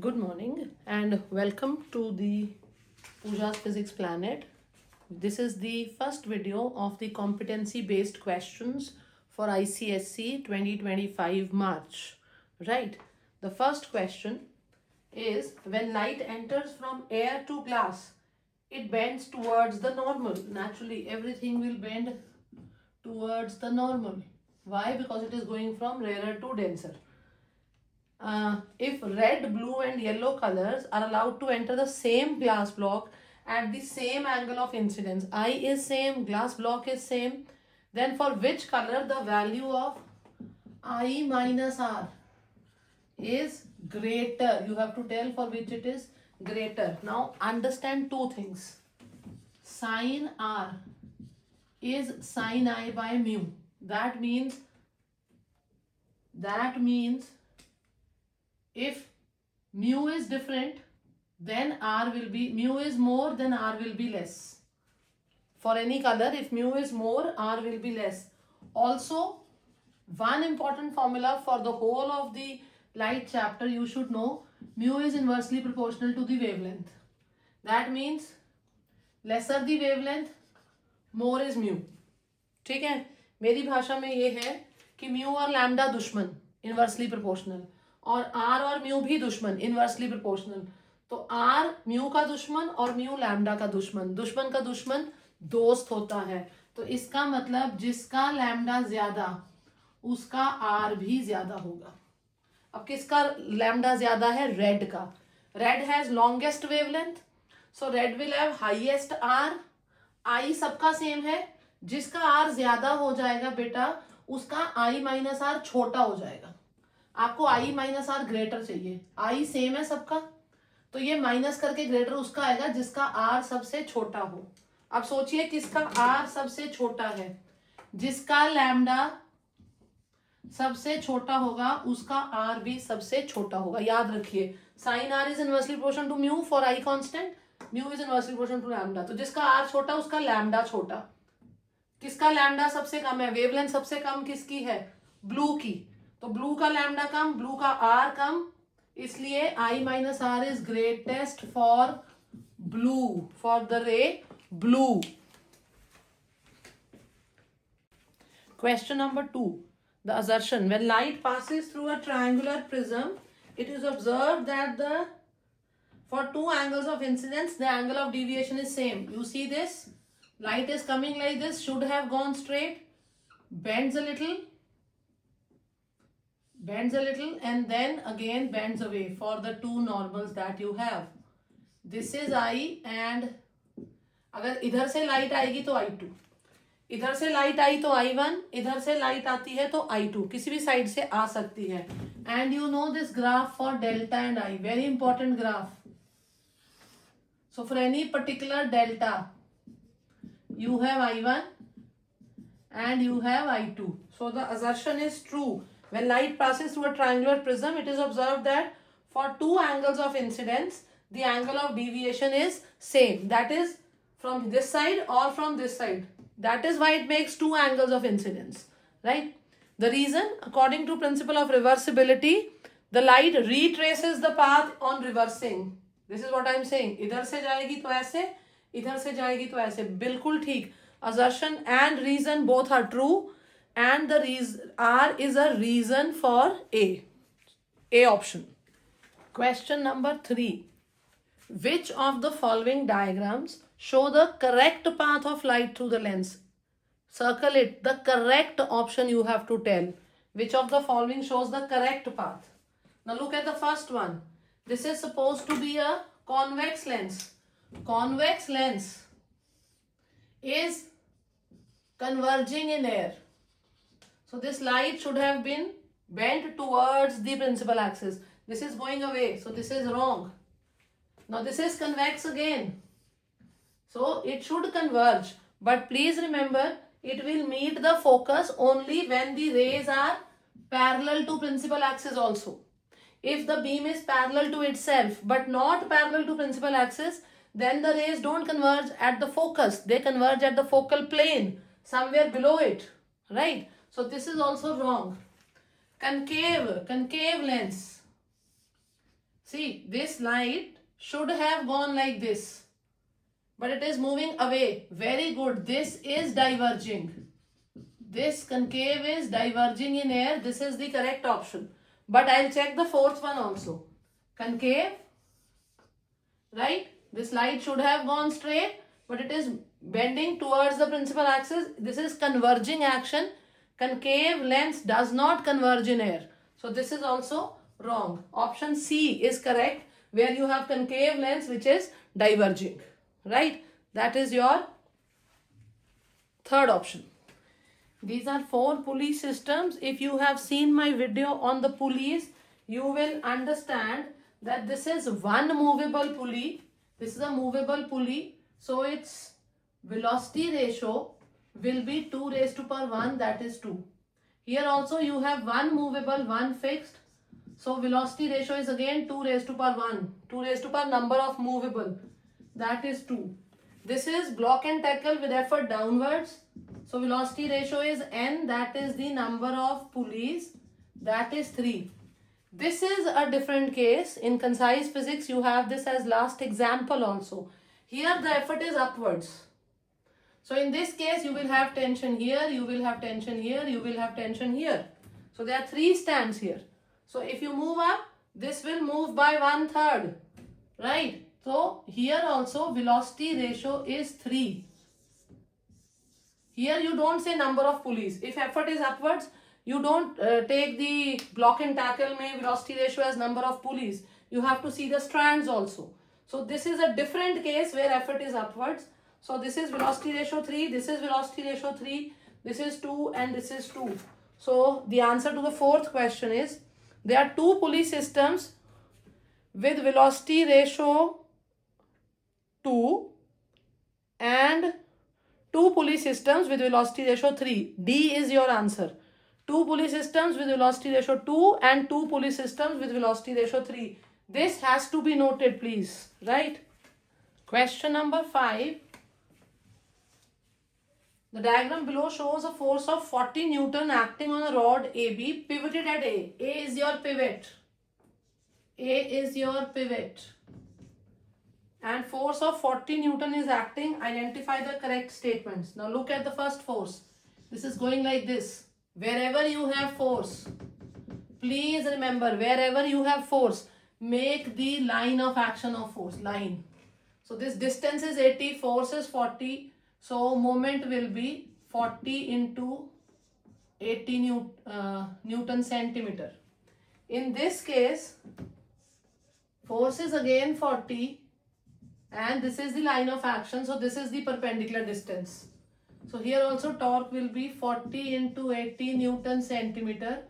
Good morning and welcome to the Pooja's Physics Planet. This is the first video of the competency based questions for ICSE 2025 March. Right? The first question is, when light enters from air to glass, it bends towards the normal. Naturally, everything will bend towards the normal. Why? Because it is going from rarer to denser. If red, blue and yellow colors are allowed to enter the same glass block at the same angle of incidence, I is same, glass block is same, then for which color the value of I minus R is greater? You have to tell for which it is greater. Now understand two things. Sin R is sin I by mu. That means if mu is different, then R will be, mu is more, then R will be less. For any color, if mu is more, R will be less. Also, one important formula for the whole of the light chapter you should know, mu is inversely proportional to the wavelength. That means lesser the wavelength, more is mu. ठीक है, मेरी भाषा में ये है कि mu और lambda दुश्मन, इनवर्सली प्रोपोर्शनल, और आर और म्यू भी दुश्मन, इनवर्सली प्रोपोर्शनल. तो आर म्यू का दुश्मन और म्यू लैम्डा का दुश्मन. दुश्मन का दुश्मन दोस्त होता है. तो इसका मतलब जिसका लैम्डा ज्यादा उसका आर भी ज्यादा होगा. अब किसका लैम्डा ज्यादा है? रेड का. Red has longest wavelength, so red will have highest R. I सबका सेम है. जिसका आर ज्यादा हो जाएगा बेटा, उसका आई माइनस आर छोटा हो जाएगा. आपको आई माइनस आर ग्रेटर चाहिए. आई सेम है सबका, तो ये माइनस करके ग्रेटर उसका आएगा जिसका आर सबसे छोटा हो. अब सोचिए किसका आर सबसे छोटा है. जिसका लैम्डा सबसे छोटा होगा उसका आर भी सबसे छोटा होगा. याद रखिए, sine R is inversely proportional to mu for I constant, mu is inversely proportional to lambda. तो जिसका आर छोटा उसका लैम्डा छोटा. किसका लैम्डा सबसे कम है? वेवलेंथ सबसे कम किसकी है? ब्लू की. तो ब्लू का लैम्डा कम, ब्लू का आर कम, इसलिए I minus R is greatest for blue, for the ray blue. Question number 2. The assertion, when light passes through a triangular prism, it is observed that for two angles of incidence, the angle of deviation is same. You see this? Light is coming like this, should have gone straight, bends a little, and then again bends away for the two normals that you have. This is I, and अगर इधर से light आएगी तो I2, इधर से light आई तो I1, इधर से लाइट आती है तो I2, किसी भी साइड से आ सकती है. And you know this graph for delta and I, very important graph. So for any particular delta you have I1 and you have I2. So the assertion is true. When light passes through a triangular prism, it is observed that for two angles of incidence, the angle of deviation is same. That is from this side or from this side. That is why it makes two angles of incidence, right? The reason, according to principle of reversibility, the light retraces the path on reversing. This is what I am saying. इधर से जाएगी तो ऐसे, इधर से जाएगी तो ऐसे. बिल्कुल ठीक. Assertion and reason both are true, and the reason R is a reason for A option. Question number 3. Which of the following diagrams show the correct path of light through the lens? Circle it. The correct option you have to tell. Which of the following shows the correct path? Now look at the first one. This is supposed to be a convex lens. Convex lens is converging in air. So this light should have been bent towards the principal axis. This is going away, so this is wrong. Now this is convex again. So it should converge. But please remember, it will meet the focus only when the rays are parallel to principal axis also. If the beam is parallel to itself but not parallel to principal axis, then the rays don't converge at the focus. They converge at the focal plane, somewhere below it, right? So this is also wrong. Concave lens. See, this light should have gone like this, but it is moving away. Very good. This is diverging. This concave is diverging in air. This is the correct option. But I'll check the fourth one also. Concave, right? This light should have gone straight, but it is bending towards the principal axis. This is converging action. Concave lens does not converge in air. So this is also wrong. Option C is correct, where you have concave lens which is diverging, right? That is your third option. These are 4 pulley systems. If you have seen my video on the pulleys, you will understand that this is one movable pulley. This is a movable pulley. So its velocity ratio will be 2 raised to power 1, that is 2. Here also you have one movable, one fixed. So velocity ratio is again 2 raised to power 1. 2 raised to power number of movable, that is 2. This is block and tackle with effort downwards. So velocity ratio is n, that is the number of pulleys, that is 3. This is a different case. In concise physics, you have this as last example also. Here the effort is upwards. So in this case, you will have tension here, you will have tension here, you will have tension here. So there are 3 stands here. So if you move up, this will move by 1/3, right? So here also velocity ratio is 3. Here you don't say number of pulleys. If effort is upwards, you don't take the block and tackle velocity ratio as number of pulleys. You have to see the strands also. So this is a different case where effort is upwards. So this is velocity ratio 3, this is velocity ratio 3, this is 2 and this is 2. So the answer to the fourth question is, there are 2 pulley systems with velocity ratio 2 and 2 pulley systems with velocity ratio 3. D is your answer. 2 pulley systems with velocity ratio 2 and 2 pulley systems with velocity ratio 3. This has to be noted, please, right? Question number 5. The diagram below shows a force of 40 Newton acting on a rod AB pivoted at A. A is your pivot. A is your pivot. And force of 40 Newton is acting. Identify the correct statements. Now look at the first force. This is going like this. Wherever you have force, please remember, wherever you have force, make the line of action of force, line. So this distance is 80, force is 40. So moment will be 40 into 80 Newton centimeter. In this case, force is again 40 and this is the line of action. So this is the perpendicular distance. So here also torque will be 40 into 80 Newton centimeter.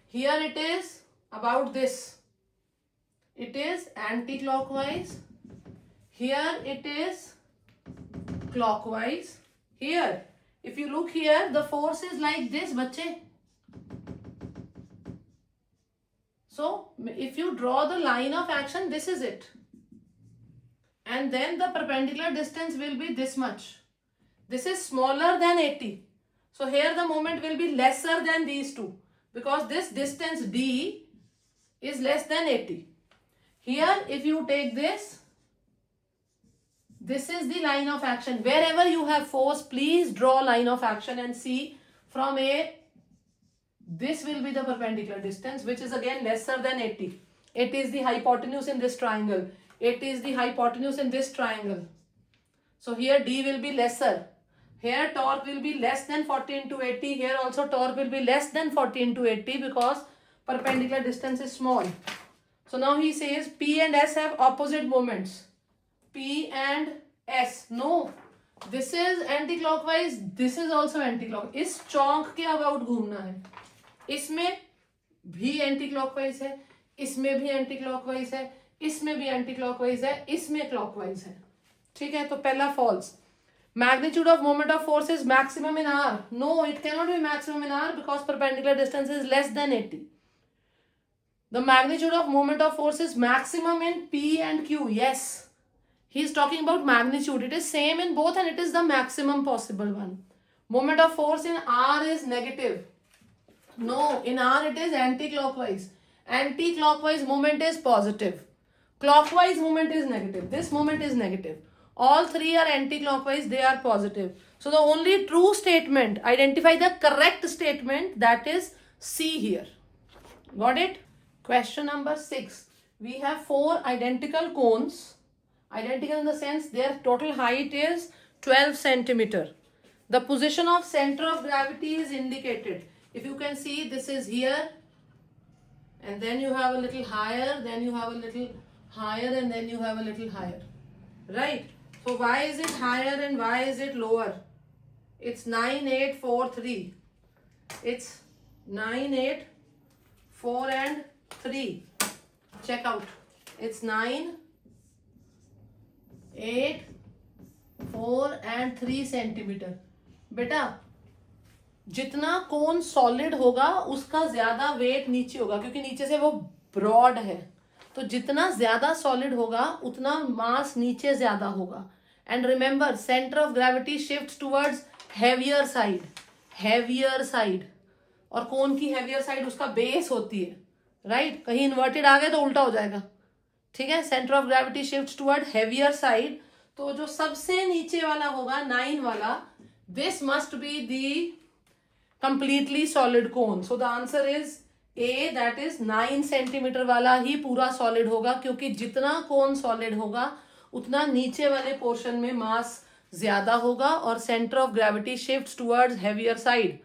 Here it is about this. It is anti-clockwise. Here it is clockwise. Here, if you look here, the force is like this, bache. So if you draw the line of action, this is it. And then the perpendicular distance will be this much. This is smaller than 80. So here the moment will be lesser than these two, because this distance D is less than 80. Here if you take this, this is the line of action. Wherever you have force, please draw line of action and see from A, this will be the perpendicular distance, which is again lesser than 80. 80 is the hypotenuse in this triangle. 80 is the hypotenuse in this triangle. So here D will be lesser. Here torque will be less than 40 into 80. Here also torque will be less than 40 into 80 because perpendicular distance is small. So now he says P and S have opposite moments. P and S. No. This is anti-clockwise. This is also anti-clockwise. इस चौक के about घूमना है. इसमें भी anti-clockwise है. इसमें भी anti-clockwise है. इसमें भी anti-clockwise है. इसमें clockwise है. ठीक है, तो पहला false. Magnitude of moment of force is maximum in R. No, it cannot be maximum in R because perpendicular distance is less than 80. The magnitude of moment of force is maximum in P and Q. Yes. He is talking about magnitude. It is same in both and it is the maximum possible one. Moment of force in R is negative. No, in R it is anti-clockwise. Anti-clockwise moment is positive. Clockwise movement is negative. This movement is negative. All three are anti-clockwise, they are positive. So the only true statement, identify the correct statement, that is C here. Got it? Question number 6. We have 4 identical cones. Identical in the sense their total height is 12 centimeter. The position of center of gravity is indicated. If you can see, this is here, and then you have a little higher, then you have a little higher, and then you have a little higher. Right? So why is it higher and why is it lower? It's 9, 8, 4, 3. It's 9, 8, 4 and 3. Check out. It's 9, 8, 4 and 3 centimetre. बेटा जितना कोन solid होगा उसका ज्यादा wait नीचे होगा, क्योंकि नीचे से वो ब्रॉड है. तो जितना ज्यादा सॉलिड होगा उतना मास नीचे ज्यादा होगा. And remember, centre of gravity shifts towards heavier side. Heavier side. और कोन की हैवियर साइड उसका बेस होती है. राइट? कहीं इन्वर्टेड आ गए तो उल्टा हो जाएगा. ठीक है? Centre of gravity shifts toward heavier side. तो जो सबसे नीचे वाला होगा 9 वाला, this must be the completely solid cone. So the answer is a, that is 9 centimetre वाला ही पूरा सॉलिड होगा, क्योंकि जितना कोन सॉलिड होगा उतना नीचे वाले पोर्शन में मास ज्यादा होगा और centre of gravity shifts towards heavier side.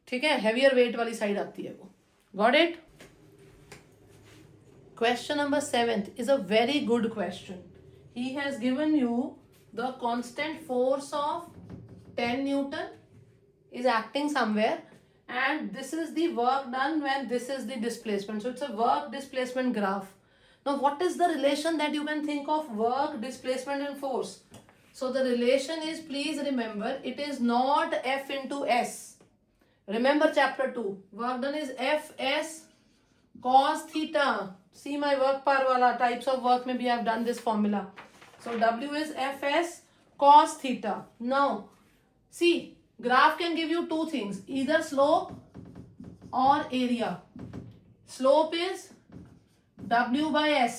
ठीक है? हैवियर वेट वाली साइड आती है वो. Got it? Question number 7 is a very good question. He has given you the constant force of 10 Newton is acting somewhere, and this is the work done when this is the displacement. So it's a work displacement graph. Now what is the relation that you can think of work, displacement and force? So the relation is, please remember, it is not F into S. Remember chapter 2. Work done is Fs cos theta. See my work par wala types of work, maybe I have done this formula. So W is Fs cos theta. Now see, graph can give you two things, either slope or area. Slope is W by S,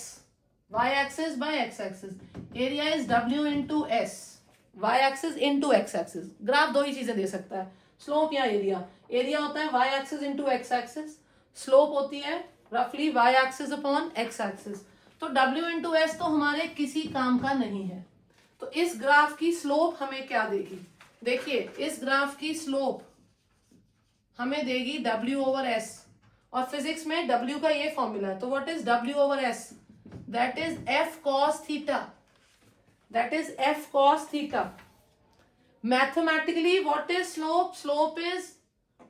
y axis by x axis. Area is W into S, y axis into x axis. Graph दो ही चीजें दे सकता है, slope या area. Area होता है y axis into x axis, slope होती है रफली y axis upon x axis. तो W into S तो हमारे किसी काम का नहीं है. तो इस ग्राफ की स्लोप हमें क्या देगी? देखिए, इस ग्राफ की स्लोप हमें देगी W ओवर S, और फिजिक्स में W का ये फॉर्मूला है. तो what is W over S? That is F cos theta. That is F cos theta. Mathematically what is slope? Slope is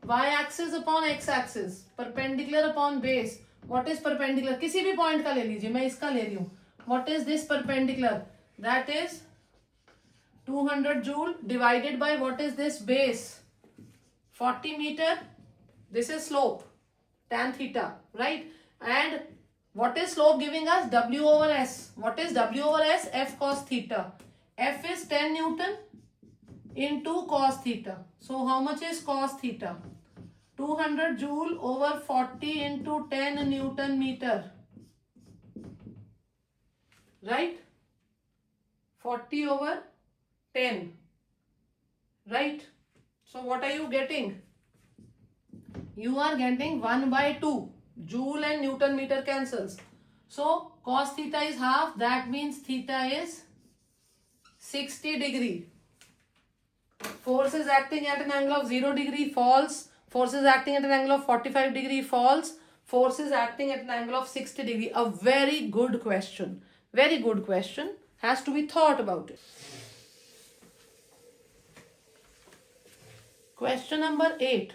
y axis upon x axis, perpendicular upon base. What is perpendicular? किसी भी point का ले लीजिए, मैं इसका ले रही हूं. What is this perpendicular? That is 200 joule divided by what is this base? 40 meter. This is slope, tan theta, right? And what is slope giving us? W over S. What is W over S? F cos theta. F is 10 Newton into cos theta. So how much is cos theta? 200 joule over 40 into 10 Newton meter. Right? 40 over 10. Right? So what are you getting? You are getting 1 by 2. Joule and Newton meter cancels. So cos theta is half. That means theta is 60 degree. Force is acting at an angle of 0 degree, false. Force is acting at an angle of 45 degree, false. Force is acting at an angle of 60 degree. A very good question. Very good question. Has to be thought about it. Question number 8.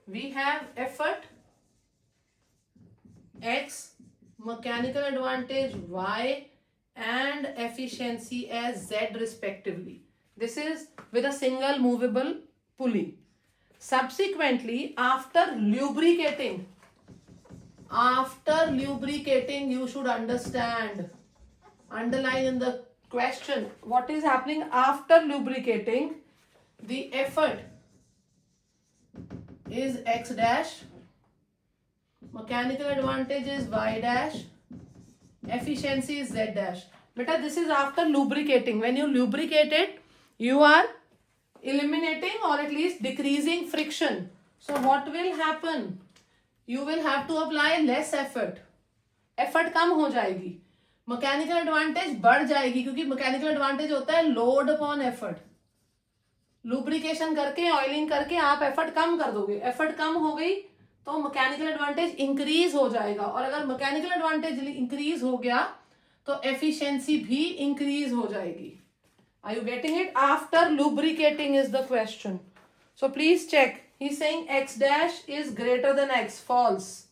We have effort X, mechanical advantage Y, and efficiency as Z respectively. This is with a single movable pulley. Subsequently, after lubricating, you should understand, underline in the question, what is happening after lubricating. The effort is X dash, mechanical advantage is Y dash, efficiency is Z dash. Beta, this is after lubricating. When you lubricate it, you are eliminating or at least decreasing friction. So what will happen? You will have to apply less effort. Effort कम हो जाएगी. Mechanical advantage बढ़ जाएगी क्योंकि mechanical advantage होता है load upon effort. Lubrication करके oiling करके आप एफर्ट कम कर दोगे. एफर्ट कम हो गई तो मैकेनिकल एडवांटेज इंक्रीज हो जाएगा और अगर मैकेनिकल एडवांटेज इंक्रीज हो गया तो एफिशिएंसी भी इंक्रीज हो जाएगी. Are you getting it? After lubricating is the question. So please check. He's saying x dash is greater than x. False.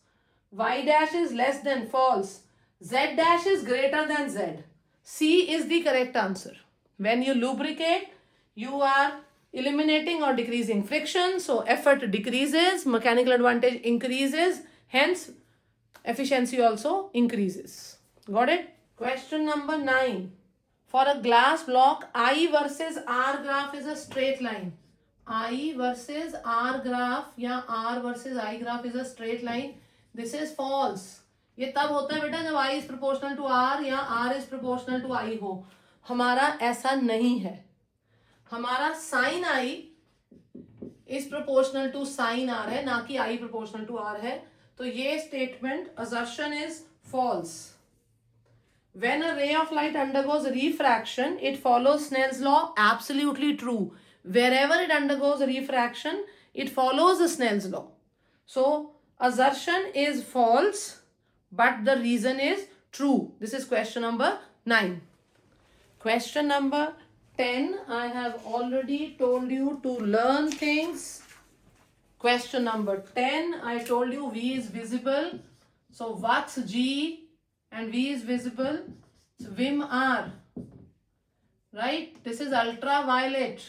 Y dash is less than. False. Z dash is greater than Z. C is the correct answer. When you lubricate, you are eliminating or decreasing friction. So effort decreases, mechanical advantage increases. Hence, efficiency also increases. Got it? Question number 9. For a glass block, I versus R graph is a straight line. I versus R graph या R versus I graph is a straight line. This is false. ये तब होता है बेटा जब I is proportional to R या R is proportional to I हो. हमारा ऐसा नहीं है. हमारा sin I is proportional to sin R है, ना कि I proportional to R है. तो ये statement assertion is false. When a ray of light undergoes refraction, it follows Snell's law. Absolutely true. Wherever it undergoes refraction, it follows the Snell's law. So, assertion is false, but the reason is true. This is question number 9. Question number 10. I have already told you to learn things. Question number 10. I told you V is visible. So, Vux G and V is visible. So Vim R, right? This is ultraviolet.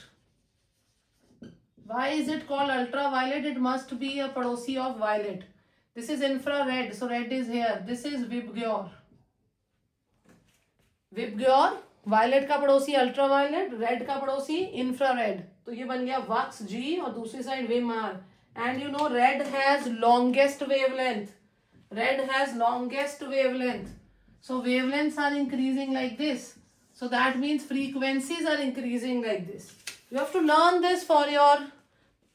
Why is it called ultraviolet? It must be a padosi of violet. This is infrared, so red is here. This is VIBGYOR. VIBGYOR, violet का पड़ोसी ultraviolet, red का पड़ोसी infrared. तो ये बन गया Vux G और दूसरी side Vim R. And you know red has longest wavelength. Red has longest wavelength. So wavelengths are increasing like this. So that means frequencies are increasing like this. You have to learn this for your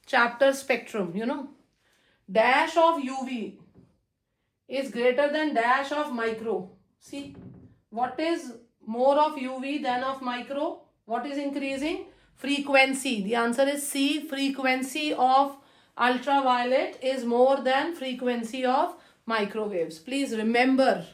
chapter spectrum, you know. Dash of UV is greater than dash of micro. See, what is more of UV than of micro? What is increasing? Frequency. The answer is C. Frequency of ultraviolet is more than frequency of microwaves. Please remember.